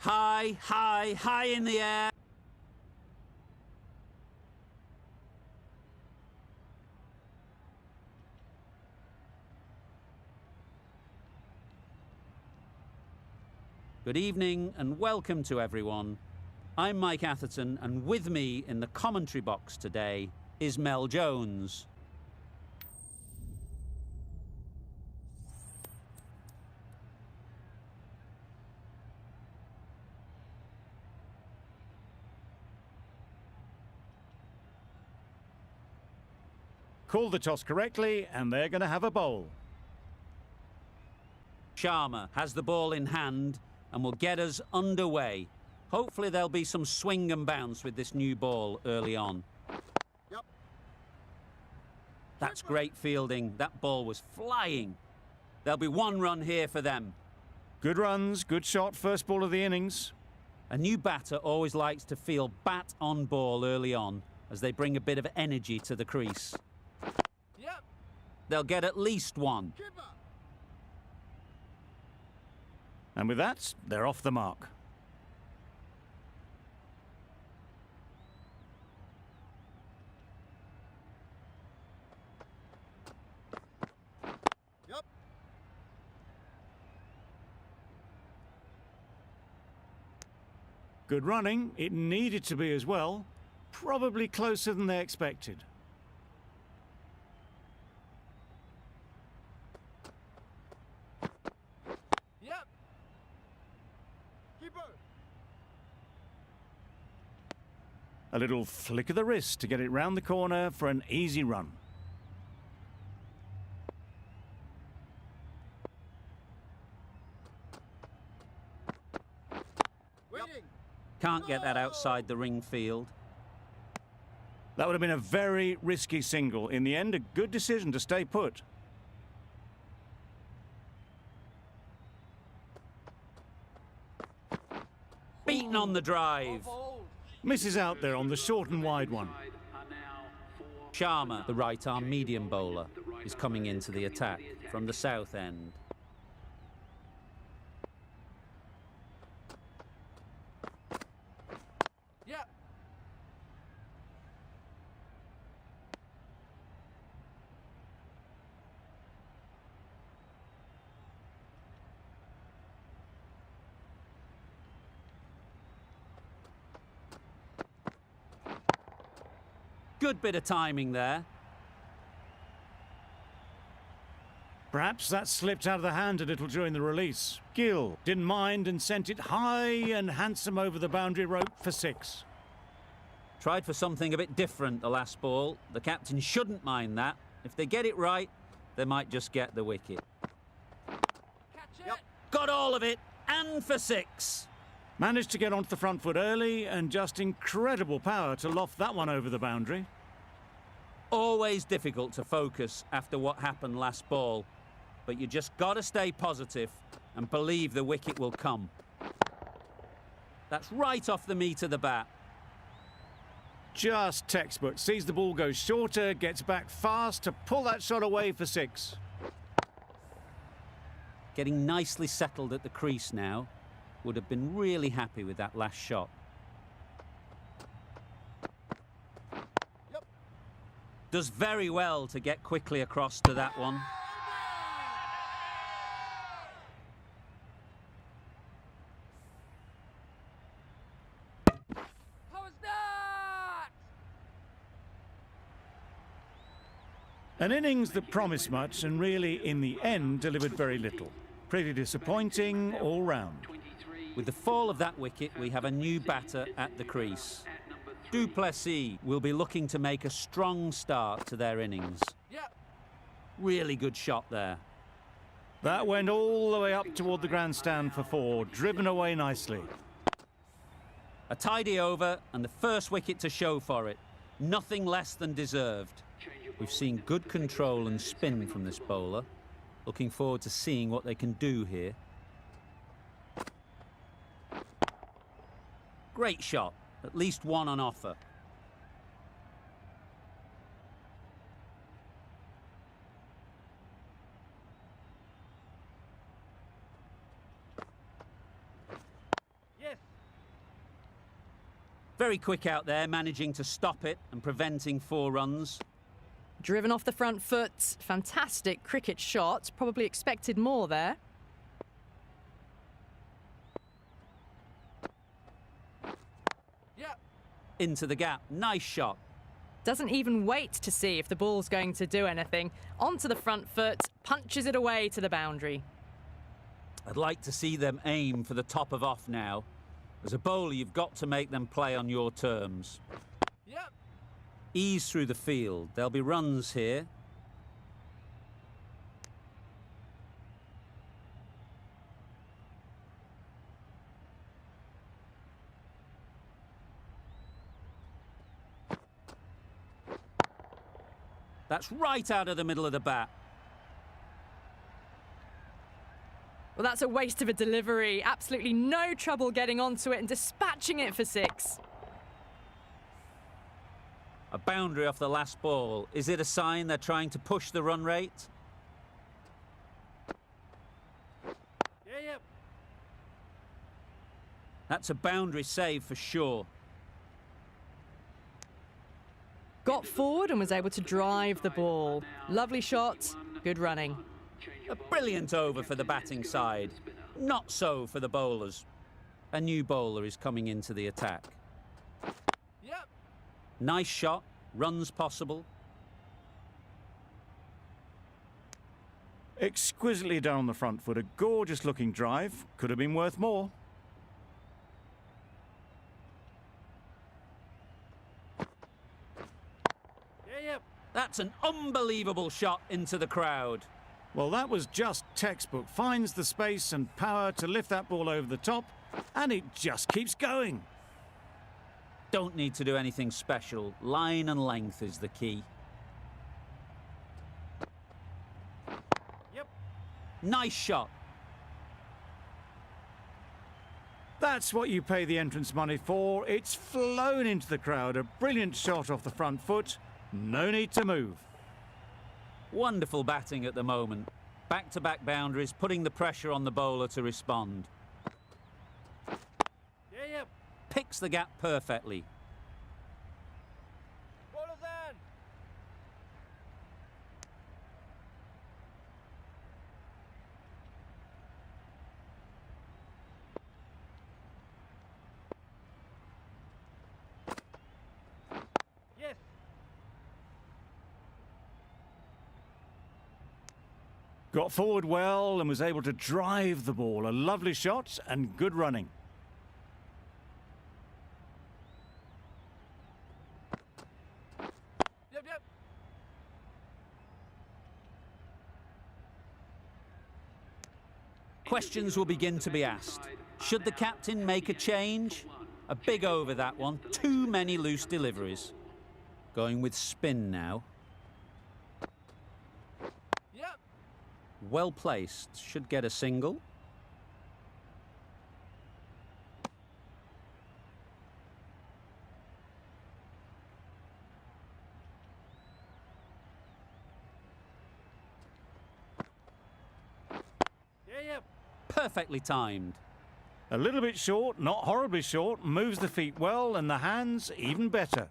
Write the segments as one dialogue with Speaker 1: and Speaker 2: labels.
Speaker 1: High, high, high in the air. Good evening and welcome to everyone. I'm Mike Atherton, and with me in the commentary box today is Mel Jones.
Speaker 2: Called the toss correctly, and they're going to have a bowl.
Speaker 1: Sharma has the ball in hand and will get us underway. Hopefully there'll be some swing and bounce with this new ball early on.
Speaker 3: Yep.
Speaker 1: That's great fielding. That ball was flying. There'll be one run here for them.
Speaker 2: Good runs, good shot, first ball of the innings.
Speaker 1: A new batter always likes to feel bat on ball early on as they bring a bit of energy to the crease.
Speaker 3: Yep.
Speaker 1: They'll get at least one.
Speaker 3: Keeper.
Speaker 2: And with that, they're off the mark.
Speaker 3: Yep.
Speaker 2: Good running. It needed to be as well. Probably closer than they expected.
Speaker 3: Yep. Keeper.
Speaker 2: A little flick of the wrist to get it round the corner for an easy run.
Speaker 3: Waiting.
Speaker 1: Can't get that outside the ring field.
Speaker 2: That would have been a very risky single. In the end, a good decision to stay put.
Speaker 1: Beaten on the drive.
Speaker 3: Hold.
Speaker 2: Misses out there on the short and wide one.
Speaker 1: Sharma, the right-arm medium bowler, is coming into the attack from the south end.
Speaker 3: Yep.
Speaker 1: Good bit of timing there.
Speaker 2: Perhaps that slipped out of the hand a little during the release. Gill didn't mind and sent it high and handsome over the boundary rope for 6.
Speaker 1: Tried for something a bit different the last ball. The captain shouldn't mind that. If they get it right, they might just get the wicket.
Speaker 3: Catch it.
Speaker 1: Yep. Got all of it, and for 6.
Speaker 2: Managed to get onto the front foot early and just incredible power to loft that one over the boundary.
Speaker 1: Always difficult to focus after what happened last ball, but you just got to stay positive and believe the wicket will come. That's right off the meat of the bat.
Speaker 2: Just textbook. Sees the ball go shorter, gets back fast to pull that shot away for 6.
Speaker 1: Getting nicely settled at the crease now. Would have been really happy with that last shot.
Speaker 3: Yep.
Speaker 1: Does very well to get quickly across to that one.
Speaker 3: How was that?
Speaker 2: An innings that promised much and really, in the end, delivered very little. Pretty disappointing all round.
Speaker 1: With the fall of that wicket, we have a new batter at the crease. Duplessis will be looking to make a strong start to their innings.
Speaker 3: Yep.
Speaker 1: Really good shot there.
Speaker 2: That went all the way up toward the grandstand for 4, driven away nicely.
Speaker 1: A tidy over and the first wicket to show for it. Nothing less than deserved. We've seen good control and spin from this bowler. Looking forward to seeing what they can do here. Great shot. At least one on offer.
Speaker 3: Yes.
Speaker 1: Very quick out there, managing to stop it and preventing 4 runs.
Speaker 4: Driven off the front foot. Fantastic cricket shot. Probably expected more there.
Speaker 3: Yeah.
Speaker 1: Into the gap. Nice shot.
Speaker 4: Doesn't even wait to see if the ball's going to do anything. Onto the front foot. Punches it away to the boundary.
Speaker 1: I'd like to see them aim for the top of off now. As a bowler, you've got to make them play on your terms.
Speaker 3: Yep.
Speaker 1: Ease through the field. There'll be runs here. That's right out of the middle of the bat.
Speaker 4: Well, that's a waste of a delivery. Absolutely no trouble getting onto it and dispatching it for 6.
Speaker 1: A boundary off the last ball. Is it a sign they're trying to push the run rate?
Speaker 3: Yeah.
Speaker 1: That's a boundary save for sure.
Speaker 4: Got forward and was able to drive the ball. Lovely shot, good running.
Speaker 1: A brilliant over for the batting side. Not so for the bowlers. A new bowler is coming into the attack.
Speaker 3: Yep.
Speaker 1: Nice shot, runs possible.
Speaker 2: Exquisitely down the front foot, a gorgeous looking drive. Could have been worth more.
Speaker 3: Yeah.
Speaker 1: That's an unbelievable shot into the crowd.
Speaker 2: Well, that was just textbook. Finds the space and power to lift that ball over the top, and it just keeps going.
Speaker 1: Don't need to do anything special. Line and length is the key.
Speaker 3: Yep.
Speaker 1: Nice shot.
Speaker 2: That's what you pay the entrance money for. It's flown into the crowd. A brilliant shot off the front foot. No need to move.
Speaker 1: Wonderful batting at the moment. Back-to-back boundaries, putting the pressure on the bowler to respond.
Speaker 3: Yeah.
Speaker 1: Picks the gap perfectly.
Speaker 3: Bowler then. Yes.
Speaker 2: Got forward well and was able to drive the ball. A lovely shot and good running.
Speaker 3: Yep.
Speaker 1: Questions will begin to be asked. Should the captain make a change? A big over that one. Too many loose deliveries. Going with spin now.
Speaker 3: Yep.
Speaker 1: Well placed. Should get a single.
Speaker 3: Yeah.
Speaker 1: Perfectly timed.
Speaker 2: A little bit short, not horribly short. Moves the feet well and the hands even better.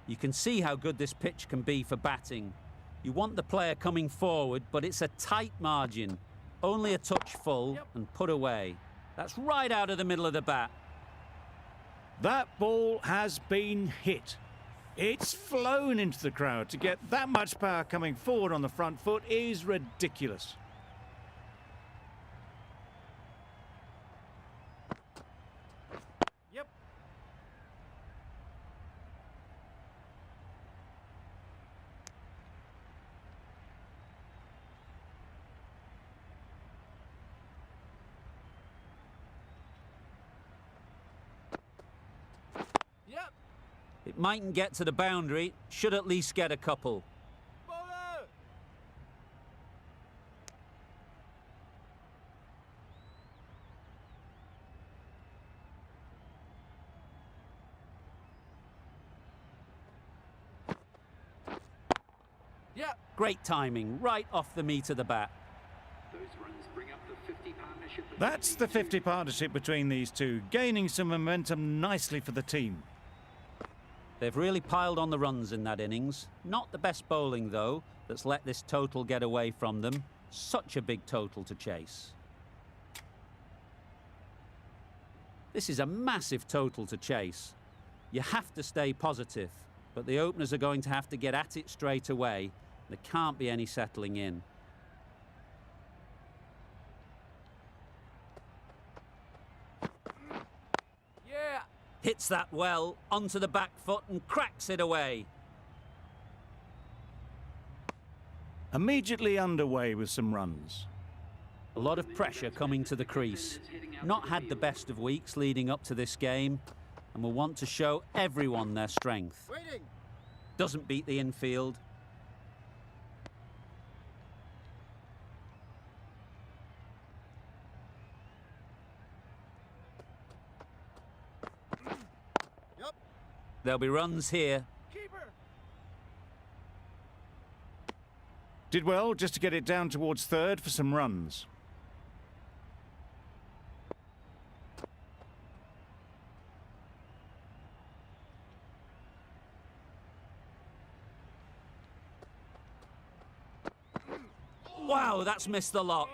Speaker 1: You can see how good this pitch can be for batting. You want the player coming forward, but it's a tight margin. Only a touch full and put away. That's right out of the middle of the bat.
Speaker 2: That ball has been hit. It's flown into the crowd. To get that much power coming forward on the front foot is ridiculous.
Speaker 3: Yep. Yep.
Speaker 1: It mightn't get to the boundary. Should at least get a couple.
Speaker 3: Bowler. Yeah.
Speaker 1: Great timing, right off the meat of the bat.
Speaker 2: That's the 50 partnership between these two, gaining some momentum nicely for the team.
Speaker 1: They've really piled on the runs in that innings. Not the best bowling, though, that's let this total get away from them. Such a big total to chase. This is a massive total to chase. You have to stay positive, but the openers are going to have to get at it straight away. There can't be any settling in.
Speaker 3: Yeah.
Speaker 1: Hits that well, onto the back foot and cracks it away.
Speaker 2: Immediately underway with some runs.
Speaker 1: A lot of pressure coming to the crease. Not had the best of weeks leading up to this game and will want to show everyone their strength.
Speaker 3: Waiting.
Speaker 1: Doesn't beat the infield.
Speaker 3: Yep.
Speaker 1: There'll be runs here.
Speaker 3: Keeper.
Speaker 2: Did well just to get it down towards third for some runs.
Speaker 1: Wow, that's missed the lot.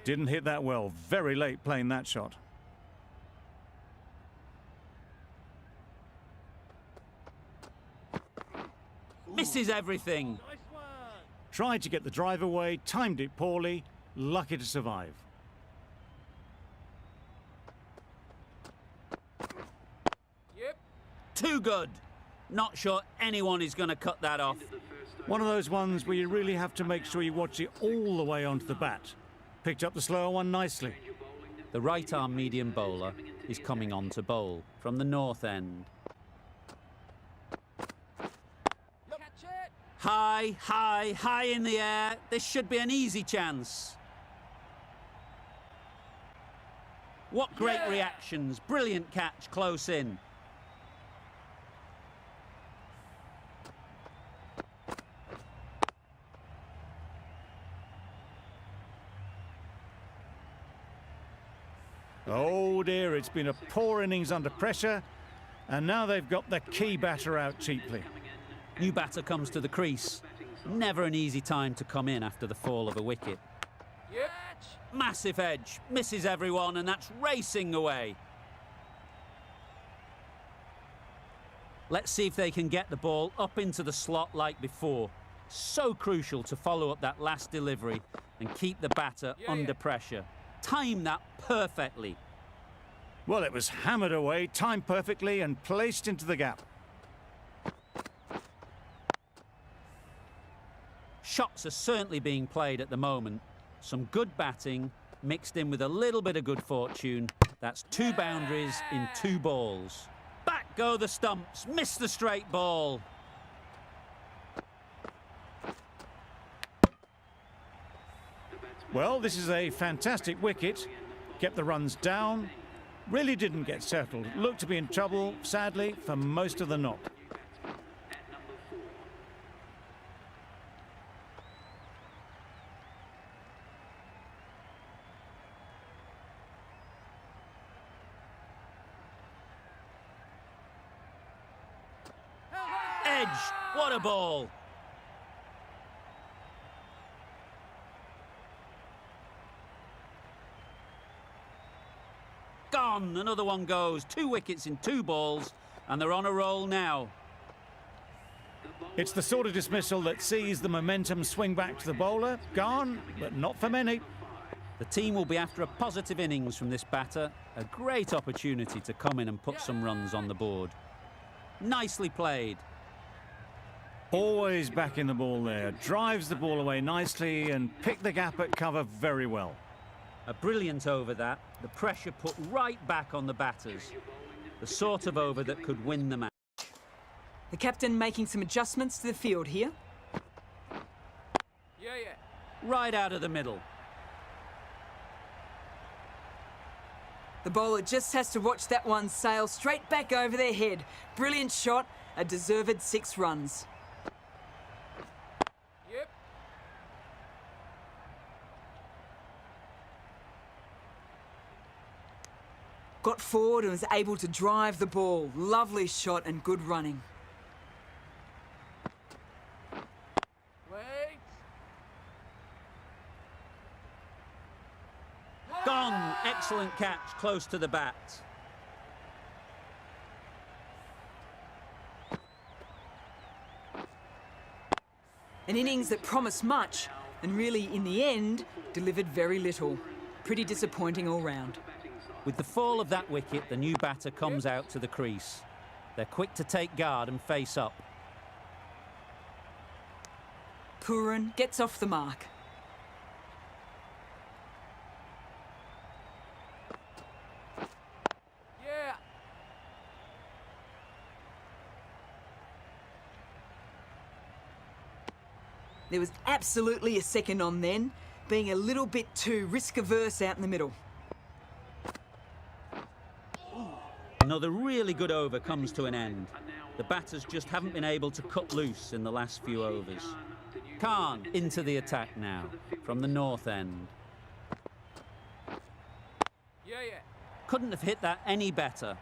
Speaker 2: Didn't hit that well. Very late playing that shot.
Speaker 1: Misses everything.
Speaker 3: Nice one.
Speaker 2: Tried to get the drive away, timed it poorly, lucky to survive.
Speaker 3: Yep.
Speaker 1: Too good. Not sure anyone is going to cut that off.
Speaker 2: One of those ones where you really have to make sure you watch it all the way onto the bat. Picked up the slower one nicely.
Speaker 1: The right-arm medium bowler is coming on to bowl from the north end.
Speaker 3: Catch it.
Speaker 1: High, high, high in the air. This should be an easy chance. What great reactions. Brilliant catch close in.
Speaker 2: Oh dear, it's been a poor innings under pressure, and now they've got the key batter out cheaply.
Speaker 1: New batter comes to the crease. Never an easy time to come in after the fall of a wicket.
Speaker 3: Yep.
Speaker 1: Massive edge, misses everyone, and that's racing away. Let's see if they can get the ball up into the slot like before. So crucial to follow up that last delivery and keep the batter under pressure. Time that perfectly.
Speaker 2: Well, it was hammered away, timed perfectly and placed into the gap.
Speaker 1: Shots are certainly being played at the moment. Some good batting mixed in with a little bit of good fortune. That's 2 boundaries in 2 balls. Back go the stumps, miss the straight ball.
Speaker 2: Well, this is a fantastic wicket. Kept the runs down. Really didn't get settled. Looked to be in trouble, sadly, for most of the knock.
Speaker 1: Edge, what a ball. Gone, another one goes. 2 wickets in 2 balls, and they're on a roll now.
Speaker 2: It's the sort of dismissal that sees the momentum swing back to the bowler. Gone, but not for many.
Speaker 1: The team will be after a positive innings from this batter. A great opportunity to come in and put some runs on the board. Nicely played.
Speaker 2: Always back in the ball there. Drives the ball away nicely and picked the gap at cover very well.
Speaker 1: A brilliant over that. The pressure put right back on the batters. The sort of over that could win the match.
Speaker 5: The captain making some adjustments to the field here.
Speaker 3: Yeah.
Speaker 1: Right out of the middle.
Speaker 5: The bowler just has to watch that one sail straight back over their head. Brilliant shot, a deserved 6 runs.
Speaker 3: Yep.
Speaker 5: Got forward and was able to drive the ball. Lovely shot and good running.
Speaker 3: Wait.
Speaker 1: Gone. Excellent catch, close to the bat.
Speaker 5: An innings that promised much and really, in the end, delivered very little. Pretty disappointing all round.
Speaker 1: With the fall of that wicket, the new batter comes out to the crease. They're quick to take guard and face up.
Speaker 5: Curran gets off the mark.
Speaker 3: Yeah.
Speaker 5: There was absolutely a second on then, being a little bit too risk-averse out in the middle.
Speaker 1: Another really good over comes to an end. The batters just haven't been able to cut loose in the last few overs. Khan into the attack now, from the north end.
Speaker 3: Yeah.
Speaker 1: Couldn't have hit that any better.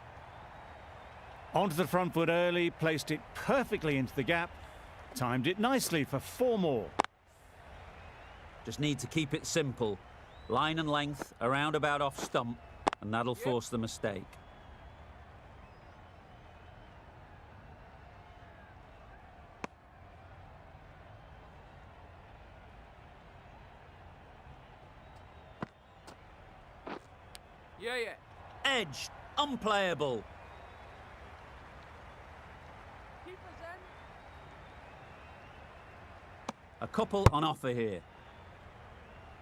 Speaker 2: Onto the front foot early, placed it perfectly into the gap. Timed it nicely for 4 more.
Speaker 1: Just need to keep it simple. Line and length, a roundabout off stump, and that'll force the mistake.
Speaker 3: Yeah.
Speaker 1: Edge, unplayable.
Speaker 3: Keepers in.
Speaker 1: A couple on offer here.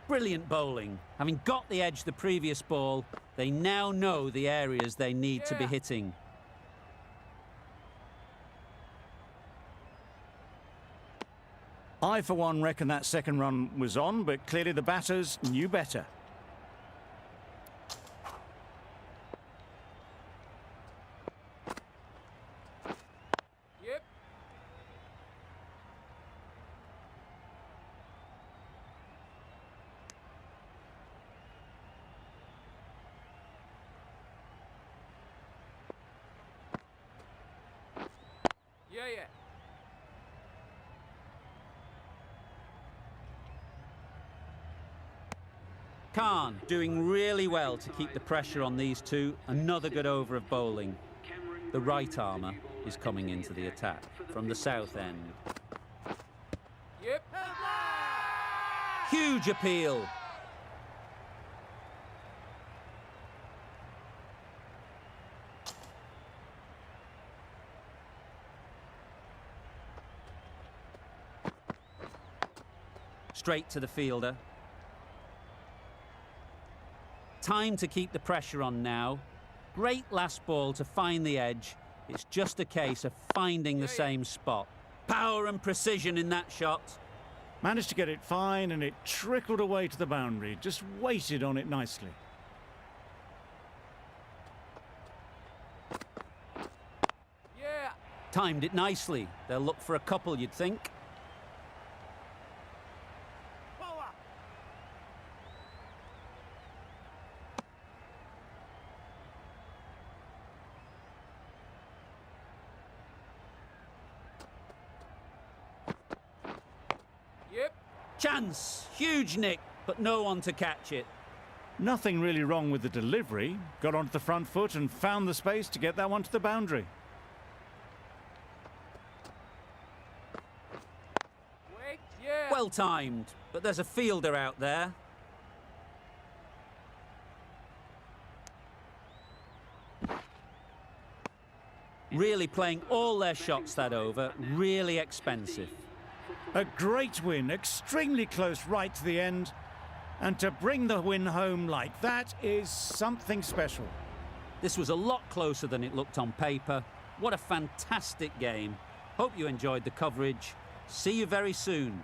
Speaker 1: Brilliant bowling. Having got the edge the previous ball, they now know the areas they need to be hitting.
Speaker 2: I, for one, reckon that second run was on, but clearly the batters knew better.
Speaker 3: Yep. Yeah.
Speaker 1: Khan doing really well to keep the pressure on these two. Another good over of bowling. The right armour is coming into the attack from the south end.
Speaker 3: Yep.
Speaker 1: Huge appeal. Straight to the fielder. Time to keep the pressure on now. Great last ball to find the edge. It's just a case of finding the same spot. Power and precision in that shot.
Speaker 2: Managed to get it fine and it trickled away to the boundary. Just waited on it nicely.
Speaker 3: Yeah.
Speaker 1: Timed it nicely. They'll look for a couple, you'd think.
Speaker 3: Yep.
Speaker 1: Chance. Huge nick, but no one to catch it.
Speaker 2: Nothing really wrong with the delivery. Got onto the front foot and found the space to get that one to the boundary.
Speaker 3: Wait. Yeah.
Speaker 1: Well timed, but there's a fielder out there. Really playing all their shots that over. Really expensive.
Speaker 2: A great win, extremely close right to the end. And to bring the win home like that is something special.
Speaker 1: This was a lot closer than it looked on paper. What a fantastic game. Hope you enjoyed the coverage. See you very soon.